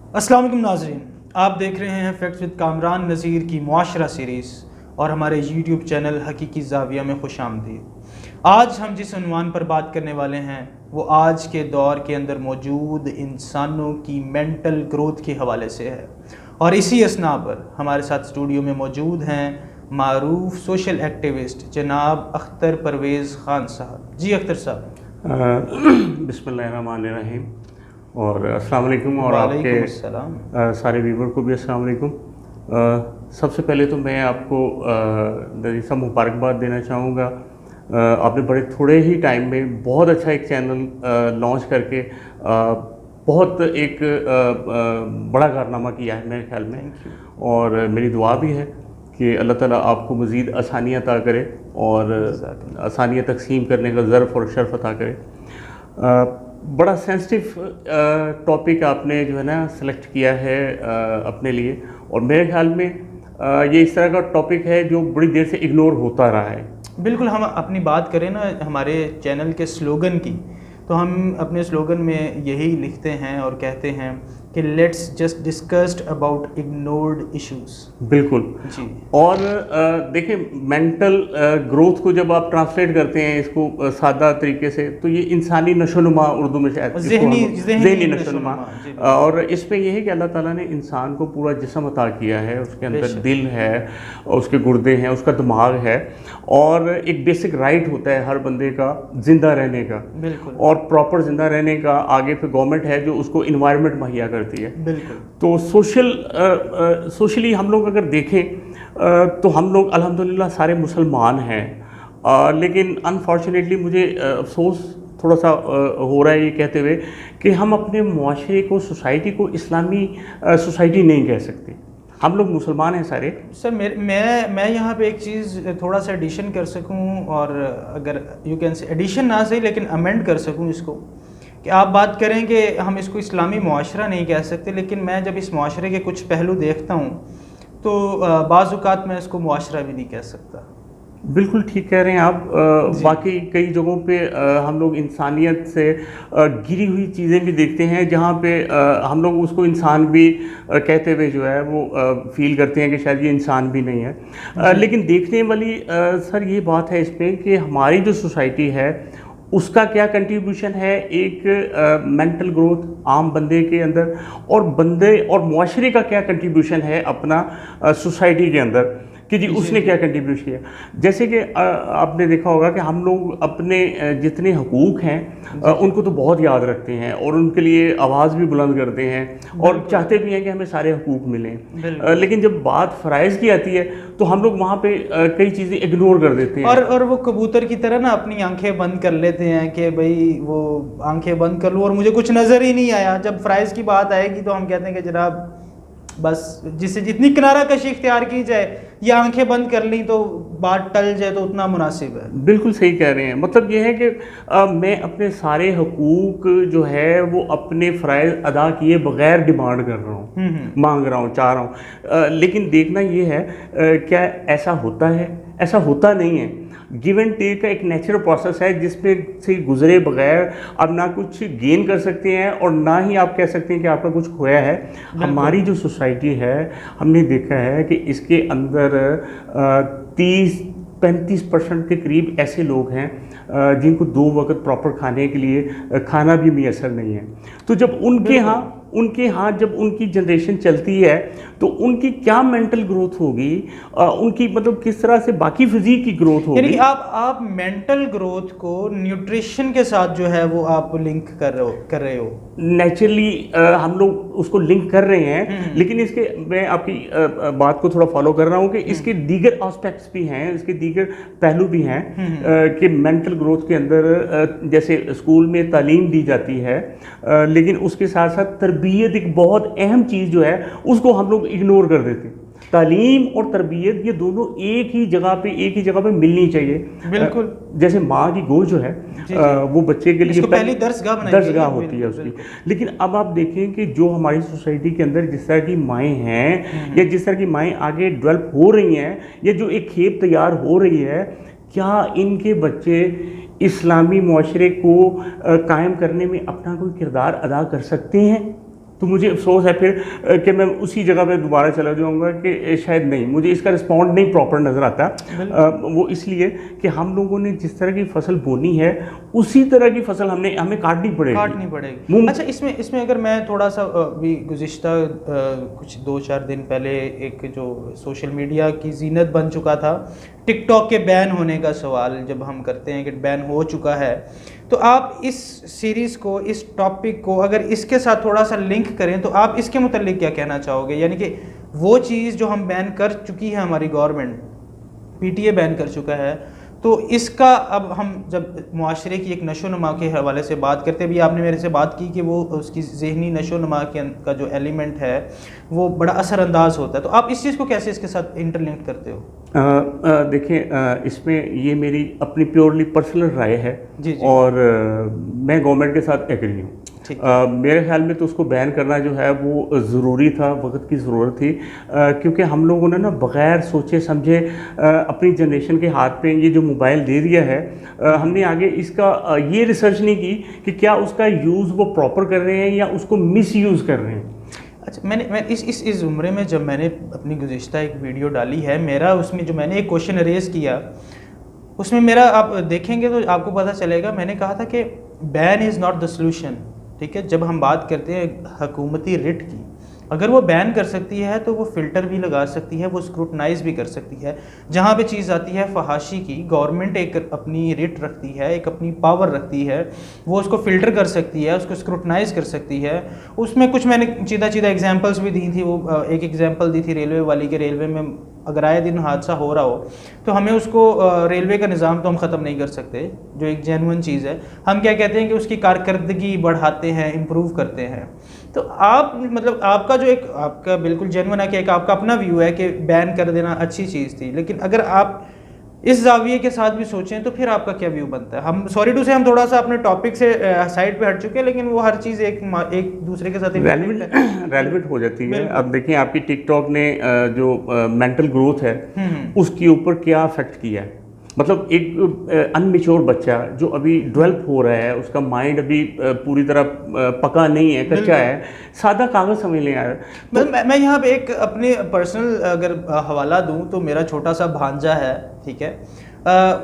अस्सलाम वालेकुम नाज़रीन, आप देख रहे हैं फैक्ट्स विद कामरान नज़ीर की मुआशरा सीरीज़ और हमारे यूट्यूब चैनल हकीकी ज़ाविया में खुश आमदीद। आज हम जिस उन्वान पर बात करने वाले हैं वो आज के दौर के अंदर मौजूद इंसानों की मेंटल ग्रोथ के हवाले से है और इसी असना पर हमारे साथ स्टूडियो में मौजूद हैं मारूफ सोशल एक्टिविस्ट जनाब अख्तर परवेज़ ख़ान साहब। जी अख्तर साहब। बिस्मिल्लाहिर्रहमानिर्रहीम और अस्सलाम वालेकुम और आपके सारे व्यूवर को भी अस्सलाम वालेकुम। सबसे पहले तो मैं आपको सा मुबारकबाद देना चाहूँगा। आपने बड़े थोड़े ही टाइम में बहुत अच्छा एक चैनल लॉन्च करके बहुत एक बड़ा कारनामा किया है मेरे ख्याल में, और मेरी दुआ भी है कि अल्लाह ताला आपको मज़ीद आसानियाँ अता करे और आसानियाँ तकसीम करने का ज़र्फ़ और शर्फ़ अता करे। बड़ा सेंसिटिव टॉपिक आपने जो है ना सेलेक्ट किया है अपने लिए, और मेरे ख्याल में ये इस तरह का टॉपिक है जो बड़ी देर से इग्नोर होता रहा है। बिल्कुल, हम अपनी बात करें ना हमारे चैनल के स्लोगन की, तो हम अपने स्लोगन में यही लिखते हैं और कहते हैं कि let's just discussed about ignored issues. बिल्कुल जी। और देखिए, मेंटल ग्रोथ को जब आप ट्रांसलेट करते हैं इसको सादा तरीके से, तो ये इंसानी नशोनुमा, उर्दू में शायद ज़हनी नशोनुमा। और इसमें यह है कि अल्लाह ताला ने इंसान को पूरा जिस्म अता किया है, उसके अंदर दिल है, उसके गुर्दे हैं, उसका दिमाग है, और एक बेसिक राइट होता है हर बंदे का जिंदा रहने का। बिल्कुल। और प्रॉपर जिंदा रहने का आगे फिर गवर्नमेंट है जो उसको इन्वायरमेंट मुहैया करती है। बिल्कुल। तो सोशली हम लोग अगर देखें तो हम लोग अल्हम्दुलिल्लाह सारे मुसलमान हैं, लेकिन अनफॉर्चुनेटली मुझे अफसोस थोड़ा सा हो रहा है ये कहते हुए कि हम अपने मुआशरे को, सोसाइटी को इस्लामी सोसाइटी नहीं कह सकते। हम लोग मुसलमान हैं सारे। सर मैं यहाँ पे एक चीज़ थोड़ा सा एडिशन कर सकूँ, और अगर यू कैन से एडिशन ना सही लेकिन अमेंड कर सकूँ इसको, कि आप बात करें कि हम इसको इस्लामी मुआशरा नहीं कह सकते, लेकिन मैं जब इस मुआशरे के कुछ पहलू देखता हूँ तो बाज़ औक़ात मैं इसको मुआशरा भी नहीं कह सकता। बिल्कुल ठीक कह रहे हैं आप। बाकी कई जगहों पे हम लोग इंसानियत से गिरी हुई चीज़ें भी देखते हैं, जहाँ पे हम लोग उसको इंसान भी कहते हुए जो है वो फील करते हैं कि शायद ये इंसान भी नहीं है। लेकिन देखने वाली सर ये बात है इसमें कि हमारी जो सोसाइटी है उसका क्या कंट्रीब्यूशन है एक मेंटल ग्रोथ आम बंदे के अंदर, और बंदे और मुआशरे का क्या कंट्रीब्यूशन है अपना सोसाइटी के अंदर, कि जी उसने क्या कंट्रीब्यूट किया। जैसे कि आपने देखा होगा कि हम लोग अपने जितने हकूक़ हैं उनको तो बहुत याद रखते हैं और उनके लिए आवाज़ भी बुलंद करते हैं और चाहते भी हैं कि हमें सारे हकूक़ मिलें, लेकिन जब बात फ़राइज़ की आती है तो हम लोग वहाँ पे कई चीज़ें इग्नोर कर देते हैं, और वो कबूतर की तरह ना अपनी आंखें बंद कर लेते हैं कि भाई वो आंखें बंद कर लूँ और मुझे कुछ नज़र ही नहीं आया। जब फ़राइज़ की बात आएगी तो हम कहते हैं कि जनाब बस जिससे जितनी किनारा कशी इख्तियार की जाए या आंखें बंद कर ली तो बात टल जाए तो उतना मुनासिब है। बिल्कुल सही कह रहे हैं। मतलब ये है कि मैं अपने सारे हकूक़ जो है वो अपने फ़राइज़ अदा किए बग़ैर डिमांड कर रहा हूँ, मांग रहा हूँ, चाह रहा हूँ, लेकिन देखना ये है क्या ऐसा होता है? ऐसा होता नहीं है। गिव एंड टेक का एक नेचुरल प्रोसेस है जिसमें से गुजरे बगैर आप ना कुछ गेन कर सकते हैं और ना ही आप कह सकते हैं कि आपका कुछ खोया है। हमारी जो सोसाइटी है हमने देखा है कि इसके अंदर 30-35% के करीब ऐसे लोग हैं जिनको 2 वक्त प्रॉपर खाने के लिए खाना भी मैसर नहीं है। तो जब उनके यहाँ जब उनकी जनरेशन चलती है तो उनकी क्या मेंटल ग्रोथ होगी, उनकी मतलब किस तरह से बाकी फिजिक की ग्रोथ होगी। यानी आप मेंटल ग्रोथ को न्यूट्रिशन के साथ जो है वो आप लिंक कर रहे हो। नेचुरली हम लोग उसको लिंक कर रहे हैं, लेकिन इसके मैं आपकी बात को थोड़ा फॉलो कर रहा हूँ कि इसके दीगर एस्पेक्ट्स भी हैं, इसके दीगर पहलू भी हैं कि मेंटल ग्रोथ के अंदर जैसे स्कूल में तालीम दी जाती है, लेकिन उसके साथ साथ तरबियत एक बहुत अहम चीज़ जो है उसको हम लोग इग्नोर कर देते हैं। तालीम और तरबियत ये दोनों एक ही जगह पे मिलनी चाहिए। बिल्कुल। जैसे माँ की गोद जो है वो बच्चे के लिए पहली दरसगाह होती है उसकी। लेकिन अब आप देखें कि जो हमारी सोसाइटी के अंदर जिस तरह की माएँ हैं या जिस तरह की माएँ आगे डेवलप हो रही हैं या जो एक खेप तैयार हो रही है, क्या इनके बच्चे इस्लामी मुआशरे को कायम करने में अपना कोई किरदार अदा कर सकते हैं? तो मुझे अफसोस है फिर कि मैं उसी जगह पे दोबारा चला जाऊंगा कि शायद नहीं, मुझे इसका रिस्पॉन्ड नहीं प्रॉपर नज़र आता। वो इसलिए कि हम लोगों ने जिस तरह की फसल बोनी है उसी तरह की फसल हमें काटनी पड़ेगी। अच्छा, इसमें अगर मैं थोड़ा सा भी गुज़िश्ता कुछ 2-4 दिन पहले एक जो सोशल मीडिया की जीनत बन चुका था, टिकटॉक के बैन होने का सवाल जब हम करते हैं कि बैन हो चुका है, तो आप इस सीरीज़ को, इस टॉपिक को अगर इसके साथ थोड़ा सा लिंक करें तो आप इसके मुताल्लिक क्या कहना चाहोगे? यानी कि वो चीज़ जो हम बैन कर चुकी है, हमारी गवर्नमेंट पीटीए बैन कर चुका है, तो इसका अब हम जब मुआशरे की एक नशोनुमा के हवाले से बात करते हैं, अभी आपने मेरे से बात की कि वो उसकी ज़हनी नशोनुमा का जो एलिमेंट है वो बड़ा असरअंदाज होता है, तो आप इस चीज़ को कैसे इसके साथ इंटरलिंक करते हो? देखिए, इसमें ये मेरी अपनी प्योरली पर्सनल राय है। जी। और मैं गवर्नमेंट के साथ एग्री हूँ। मेरे ख्याल में तो उसको बैन करना जो है वो ज़रूरी था, वक्त की ज़रूरत थी, क्योंकि हम लोगों ने ना बग़ैर सोचे समझे अपनी जनरेशन के हाथ में ये जो मोबाइल दे दिया है, हमने आगे इसका ये रिसर्च नहीं की कि क्या उसका यूज़ वो प्रॉपर कर रहे हैं या उसको मिस यूज़ कर रहे हैं। अच्छा, मैं इस उम्र में जब मैंने अपनी गुज़िश्ता एक वीडियो डाली है, मेरा उसमें जो मैंने एक क्वेश्चन रेज़ किया, उसमें मेरा आप देखेंगे तो आपको पता चलेगा, मैंने कहा था कि ban is not the solution. ठीक है, जब हम बात करते हैं हुकूमती रिट की, अगर वो बैन कर सकती है तो वो फ़िल्टर भी लगा सकती है, वो स्क्रूटनाइज़ भी कर सकती है। जहाँ पे चीज़ आती है फहाशी की, गवर्नमेंट एक अपनी रिट रखती है, एक अपनी पावर रखती है, वो उसको फ़िल्टर कर सकती है, उसको स्क्रूटनाइज़ कर सकती है। उसमें कुछ मैंने सीधा एग्जांपल्स भी दी थी। वो एक एग्जांपल दी थी रेलवे वाली के, रेलवे में अगर आए दिन हादसा हो रहा हो तो हमें उसको रेलवे का निज़ाम तो हम ख़त्म नहीं कर सकते, जो एक जेन्युइन चीज़ है। हम क्या कहते हैं कि उसकी कारकर्दगी बढ़ाते हैं, इम्प्रूव करते हैं। तो आप मतलब आपका बिल्कुल जेन्युइन है कि एक आपका अपना व्यू है कि बैन कर देना अच्छी चीज़ थी, लेकिन अगर आप इस जाविये के साथ भी सोचें तो फिर आपका क्या व्यू बनता है? हम सॉरी टू से हम थोड़ा सा अपने टॉपिक से साइड पे हट चुके हैं, लेकिन वो हर चीज़ एक दूसरे के साथ रेलेवेंट हो जाती है। अब देखिए, आपकी टिकटॉक ने जो मेंटल ग्रोथ है उसके ऊपर क्या अफेक्ट किया है। मतलब एक अनमेच्योर बच्चा जो अभी डेवलप हो रहा है, उसका माइंड अभी पूरी तरह पका नहीं है, कच्चा है, सादा कागज़ समझ लें यार। तो मैं यहाँ पे एक अपने पर्सनल अगर हवाला दूँ तो मेरा छोटा सा भांजा है, ठीक है,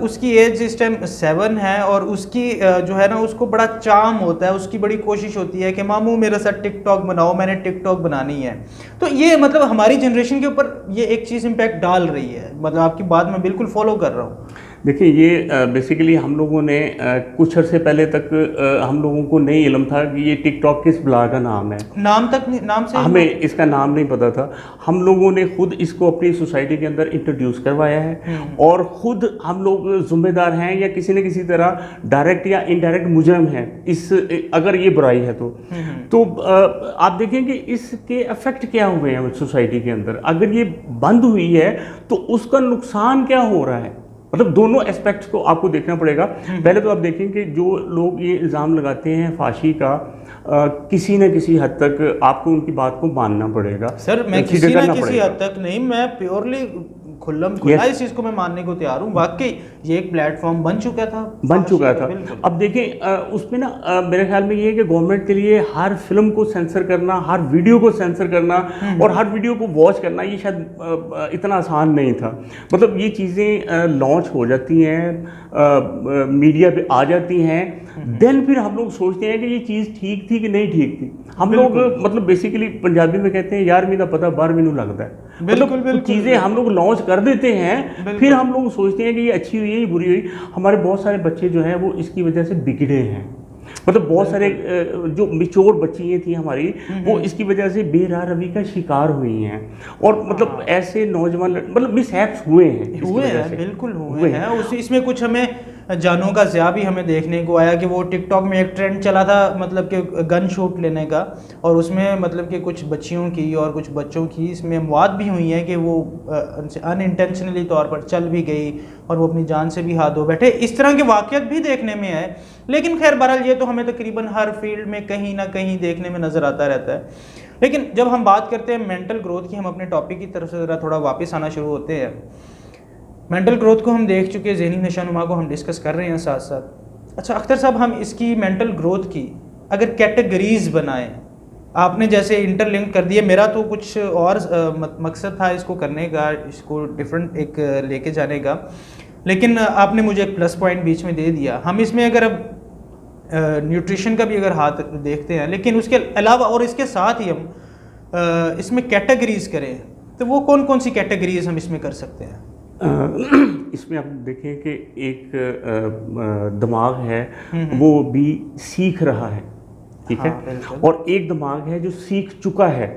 उसकी एज इस टाइम 7 है, और उसकी जो है ना, उसको बड़ा चार्म होता है, उसकी बड़ी कोशिश होती है कि मामू मेरे साथ टिकटॉक बनाओ, मैंने टिकटॉक बनानी है। तो ये मतलब हमारी जनरेशन के ऊपर ये एक चीज़ इम्पैक्ट डाल रही है। मतलब आपकी बात मैं बिल्कुल फॉलो कर रहा हूँ। देखिए, ये बेसिकली हम लोगों ने कुछ अर्से पहले तक हम लोगों को नहीं इल्म था कि ये टिकटॉक किस बला का नाम है। नाम से हमें इसका नाम नहीं पता था। हम लोगों ने खुद इसको अपनी सोसाइटी के अंदर इंट्रोड्यूस करवाया है, और ख़ुद हम लोग जिम्मेदार हैं या किसी न किसी तरह डायरेक्ट या इनडायरेक्ट मुजरम हैं इस, अगर ये बुराई है तो आप देखें कि इसके इफेक्ट क्या हुए हैं सोसाइटी के अंदर। अगर ये बंद हुई है तो उसका नुकसान क्या हो रहा है। मतलब दोनों एस्पेक्ट्स को आपको देखना पड़ेगा। पहले तो आप देखें कि जो लोग ये इल्ज़ाम लगाते हैं फांसी का, किसी न किसी हद तक आपको उनकी बात को मानना पड़ेगा। सर, मैं किसी न किसी हद तक नहीं, मैं प्योरली खुला इस चीज़ को मैं मानने को तैयार हूँ। वाकई ये एक प्लेटफॉर्म बन चुका था। अब देखें, उसमें ना मेरे ख्याल में ये है कि गवर्नमेंट के लिए हर फिल्म को सेंसर करना, हर वीडियो को सेंसर करना और हर वीडियो को वॉच करना, ये शायद इतना आसान नहीं था। मतलब ये चीज़ें लॉन्च हो जाती हैं, मीडिया पे आ जाती हैं, देन फिर हम लोग सोचते हैं कि ये चीज़ ठीक थी कि नहीं ठीक थी। हम लोग मतलब बेसिकली पंजाबी में कहते हैं यार मेरा पता बार मैनू लगता है। मतलब चीज़ें हम लोग लॉन्च कर देते हैं, फिर हम लोग सोचते हैं कि ये अच्छी हुई है, ये बुरी हुई। हमारे बहुत सारे बच्चे जो हैं वो इसकी वजह से बिगड़े हैं। मतलब बहुत सारे जो मिच्योर बच्चियाँ थी हमारी, वो इसकी वजह से बेराह रवि का शिकार हुई हैं। और मतलब ऐसे नौजवान मतलब मिसहैप्स हुए हैं, बिल्कुल हुए हैं। इसमें कुछ हमें जानों का ज़िया भी हमें देखने को आया कि वो टिकटॉक में एक ट्रेंड चला था, मतलब कि गन शूट लेने का, और उसमें मतलब कि कुछ बच्चियों की और कुछ बच्चों की इसमें मौत भी हुई है कि वो अनइंटेंशनली तौर पर चल भी गई और वो अपनी जान से भी हाथ धो बैठे। इस तरह के वाक़यात भी देखने में आए। लेकिन खैर बहरहाल ये तो हमें तकरीबन हर फील्ड में कहीं ना कहीं देखने में नज़र आता रहता है। लेकिन जब हम बात करते हैं मेंटल ग्रोथ की, हम अपने टॉपिक की तरफ से ज़रा थोड़ा वापस आना शुरू होते हैं। मेंटल ग्रोथ को हम देख चुके, ज़हनी नशानुमा को हम डिस्कस कर रहे हैं साथ साथ। अच्छा अख्तर साहब, हम इसकी मेंटल ग्रोथ की अगर कैटेगरीज बनाएं आपने जैसे इंटरलिंक कर दिया, मेरा तो कुछ और मकसद था इसको करने का, इसको डिफरेंट एक लेके जाने का, लेकिन आपने मुझे एक प्लस पॉइंट बीच में दे दिया। हम इसमें अगर अब न्यूट्रिशन का भी अगर हाथ देखते हैं, लेकिन उसके अलावा और इसके साथ ही हम इसमें कैटेगरीज करें, तो वो कौन कौन सी कैटेगरीज हम इसमें कर सकते हैं? इसमें आप देखें कि एक दिमाग है वो भी सीख रहा है, ठीक है, और एक दिमाग है जो सीख चुका है,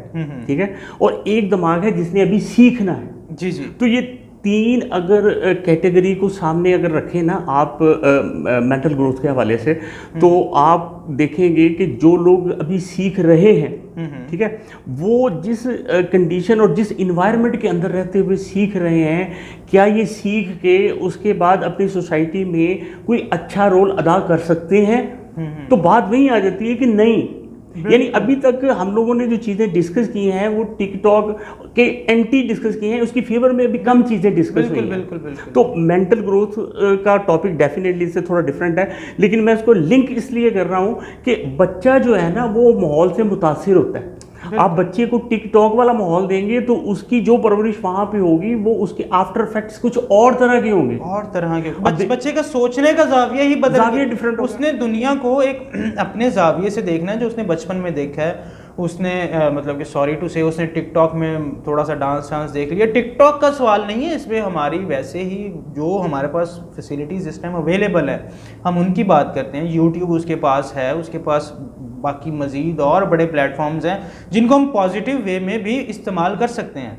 ठीक है, और एक दिमाग है जिसने अभी सीखना है। जी जी। तो ये तीन अगर कैटेगरी को सामने अगर रखें ना आप मेंटल ग्रोथ के हवाले से, तो आप देखेंगे कि जो लोग अभी सीख रहे हैं, ठीक है, वो जिस कंडीशन और जिस इन्वायरमेंट के अंदर रहते हुए सीख रहे हैं, क्या ये सीख के उसके बाद अपनी सोसाइटी में कोई अच्छा रोल अदा कर सकते हैं? तो बात वही आ जाती है कि नहीं। यानी अभी तक हम लोगों ने जो चीज़ें डिस्कस की हैं वो टिकटॉक के एंटी डिस्कस की हैं, उसकी फेवर में अभी कम चीज़ें डिस्कस हुई हैं। बिल्कुल बिल्कुल। तो मेंटल ग्रोथ का टॉपिक डेफिनेटली इससे थोड़ा डिफरेंट है, लेकिन मैं इसको लिंक इसलिए कर रहा हूँ कि बच्चा जो है ना वो माहौल से मुतासिर होता है। आप बच्चे को टिकटॉक वाला माहौल देंगे तो उसकी जो परवरिश वहां पे होगी वो उसके आफ्टर इफेक्ट्स कुछ और तरह के होंगे, और तरह के। बच्चे का सोचने का जाविया ही बदल जाविया डिफरेंट, उसने दुनिया को एक अपने जाविये से देखना है जो उसने बचपन में देखा है। उसने मतलब कि सॉरी टू से उसने टिकटॉक में थोड़ा सा डांस देख लिया। टिकटॉक का सवाल नहीं है इसमें, हमारी वैसे ही जो हमारे पास फैसिलिटीज़ इस टाइम अवेलेबल है हम उनकी बात करते हैं। यूट्यूब उसके पास है, उसके पास बाकी मज़ीद और बड़े प्लेटफॉर्म्स हैं जिनको हम पॉजिटिव वे में भी इस्तेमाल कर सकते हैं।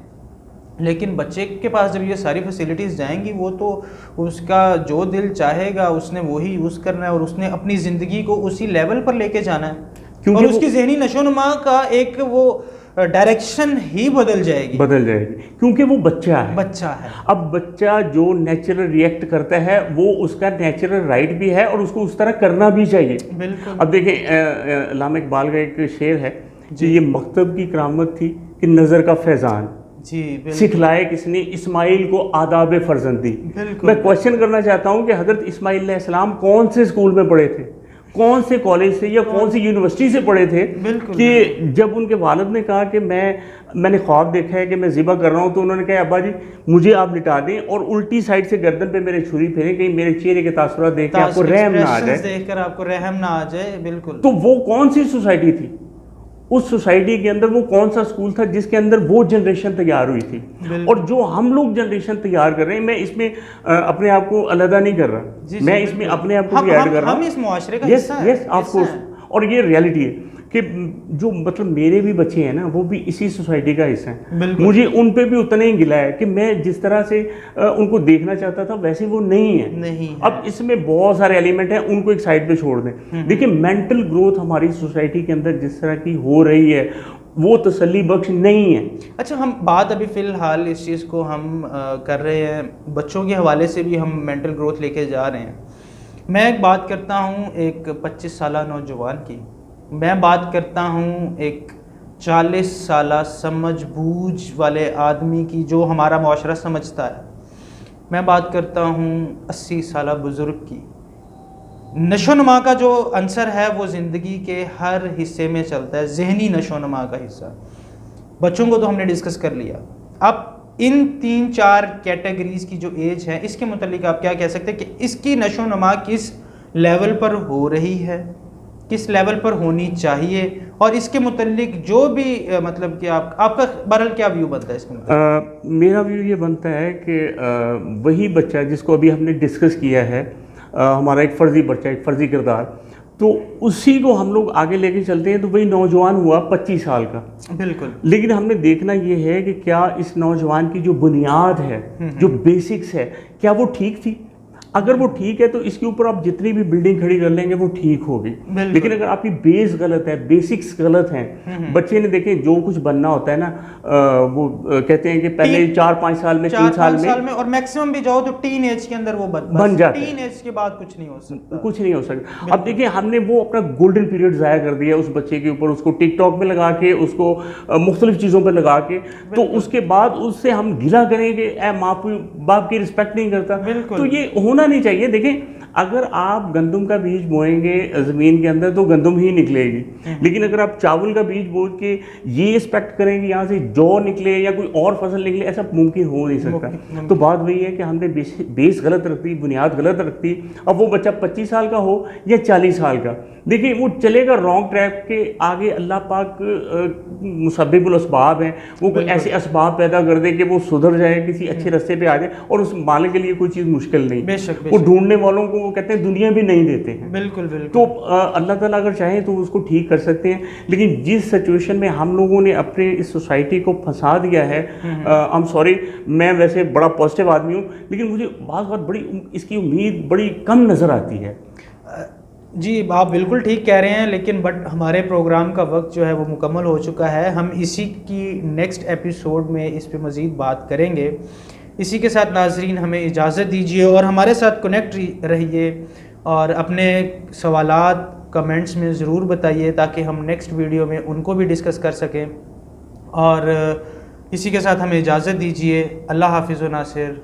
लेकिन बच्चे के पास जब ये सारी फैसिलिटीज़ जाएंगी, वो तो उसका जो दिल चाहेगा उसने वही यूज़ करना है और उसने अपनी ज़िंदगी को उसी लेवल पर लेके जाना है, और उसकी ज़हनी नशोनुमा का एक वो डायरेक्शन ही बदल जाएगी क्योंकि वो बच्चा है। अब बच्चा जो नेचुरल रिएक्ट करता है वो उसका नेचुरल राइट भी है और उसको उस तरह करना भी चाहिए। बिल्कुल। अब देखें अल्लामा इकबाल का एक शेर है जी, ये मकतब की करामत थी कि नज़र का फैज़ान जी, सिखलाए किसने इस्माइल को आदाब फर्जंदी। मैं क्वेश्चन करना चाहता हूँ कि हज़रत इस्माइल अलैहिस्सलाम कौन से स्कूल में पढ़े थे, कौन से कॉलेज से या कौन सी यूनिवर्सिटी से पढ़े थे कि जब उनके वालिद ने कहा कि मैंने ख्वाब देखा है कि मैं ज़िबा कर रहा हूँ, तो उन्होंने कहा अब्बा जी मुझे आप लिटा दें और उल्टी साइड से गर्दन पे मेरे छुरी फेरें, कहीं मेरे चेहरे के तासुरात देख के आपको रहम ना आ जाए, देखकर आपको रहम ना आ जाए। बिल्कुल। तो वो कौन सी सोसाइटी थी? उस सोसाइटी के अंदर वो कौन सा स्कूल था जिसके अंदर वो जनरेशन तैयार हुई थी? और जो हम लोग जनरेशन तैयार कर रहे हैं, मैं इसमें अपने आप को अलग नहीं कर रहा, मैं इसमें अपने आप को भी ऐड कर रहा हूँ। हम इस मुआशरे का हिस्सा हैं। Yes of course. और ये रियलिटी है कि जो मतलब मेरे भी बच्चे हैं ना वो भी इसी सोसाइटी का हिस्सा हैं। मुझे उन पे भी उतना ही गिला है कि मैं जिस तरह से उनको देखना चाहता था वैसे वो नहीं है। अब इसमें बहुत सारे एलिमेंट हैं, उनको एक साइड पे छोड़ दें। देखिए मेंटल ग्रोथ हमारी सोसाइटी के अंदर जिस तरह की हो रही है वो तसल्ली बख्श नहीं है। अच्छा, हम बात अभी फ़िलहाल इस चीज़ को हम कर रहे हैं, बच्चों के हवाले से भी हम मेंटल ग्रोथ लेके जा रहे हैं। मैं एक बात करता हूँ एक 25 साला नौजवान की, मैं बात करता हूँ एक 40 साला समझ-बूझ वाले आदमी की जो हमारा मुआशरा समझता है, मैं बात करता हूँ 80 साला बुज़ुर्ग की। नशोनुमा का जो अंसर है वो ज़िंदगी के हर हिस्से में चलता है, ज़हनी नशोनुमा का हिस्सा। बच्चों को तो हमने डिस्कस कर लिया, अब इन 3-4 कैटेगरीज की जो एज है इसके मुतालिक आप क्या कह सकते हैं कि इसकी नशोनुमा किस लेवल पर हो रही है, किस लेवल पर होनी चाहिए, और इसके मुतालिक जो भी मतलब कि आपका बहरहाल क्या व्यू बनता है इसमें? मेरा व्यू ये बनता है कि वही बच्चा जिसको अभी हमने डिस्कस किया है, हमारा एक फ़र्ज़ी बच्चा, एक फ़र्ज़ी किरदार, तो उसी को हम लोग आगे लेके चलते हैं तो वही नौजवान हुआ 25 साल का। बिल्कुल। लेकिन हमने देखना ये है कि क्या इस नौजवान की जो बुनियाद है, जो बेसिक्स है, क्या वो ठीक थी? अगर वो ठीक है तो इसके ऊपर आप जितनी भी बिल्डिंग खड़ी कर लेंगे वो ठीक होगी। लेकिन अगर आपकी बेस गलत है, बेसिक्स गलत हैं, बच्चे ने देखें जो कुछ बनना होता है ना, वो कहते हैं कि पहले 4-5 साल में, 3 साल में, और मैक्सिमम भी जाओ तो टीन एज के अंदर वो बन जाता है। टीन एज के बाद कुछ नहीं हो सकता, कुछ नहीं हो सकता। अब देखिए हमने वो अपना गोल्डन पीरियड ज़ाया कर दिया उस बच्चे के ऊपर, उसको टिकटॉक में लगा के, उसको मुख्तलिफ चीज़ों पर लगा के, तो उसके बाद उससे हम गिला करेंगे माँ बाप की रिस्पेक्ट नहीं करता, तो ये होना नहीं चाहिए। देखें अगर आप गंदम का बीज बोएंगे ज़मीन के अंदर तो गंदम ही निकलेगी, लेकिन अगर आप चावल का बीज बो के ये एक्सपेक्ट करेंगे यहाँ से जौ निकले या कोई और फसल निकले, ऐसा मुमकिन हो नहीं सकता। तो बात वही है कि हमने बेस गलत रख दी, बुनियाद गलत रख दी। अब वो बच्चा 25 साल का हो या 40 साल का, देखिए वो चलेगा रॉन्ग ट्रैक के आगे। अल्लाह पाक मुसब्बिबुल असबाब हैं, वो कोई ऐसे असबाब पैदा कर दे कि वो सुधर जाए, किसी अच्छे रास्ते पे आ जाए, और उस मालिक के लिए कोई चीज़ मुश्किल नहीं। बेशक वो ढूंढने वालों को वो कहते हैं दुनिया भी नहीं देते हैं। बिल्कुल बिल्कुल। तो अल्लाह ताला अगर चाहे तो उसको ठीक कर सकते हैं, लेकिन जिस सिचुएशन में हम लोगों ने अपने इस सोसाइटी को फंसा दिया है, आई एम सॉरी, मैं वैसे बड़ा पॉजिटिव आदमी हूँ, लेकिन मुझे बात बड़ी इसकी उम्मीद बड़ी कम नज़र आती है। जी आप बिल्कुल ठीक कह रहे हैं, लेकिन बट हमारे प्रोग्राम का वक्त जो है वो मुकम्मल हो चुका है। हम इसी की नेक्स्ट एपिसोड में इस पे मज़ीद बात करेंगे। इसी के साथ नाजरीन हमें इजाज़त दीजिए और हमारे साथ कनेक्ट रहिए और अपने सवालात कमेंट्स में ज़रूर बताइए ताकि हम नेक्स्ट वीडियो में उनको भी डिस्कस कर सकें। और इसी के साथ हमें इजाज़त दीजिए। अल्लाह हाफ़िज़ व नासिर।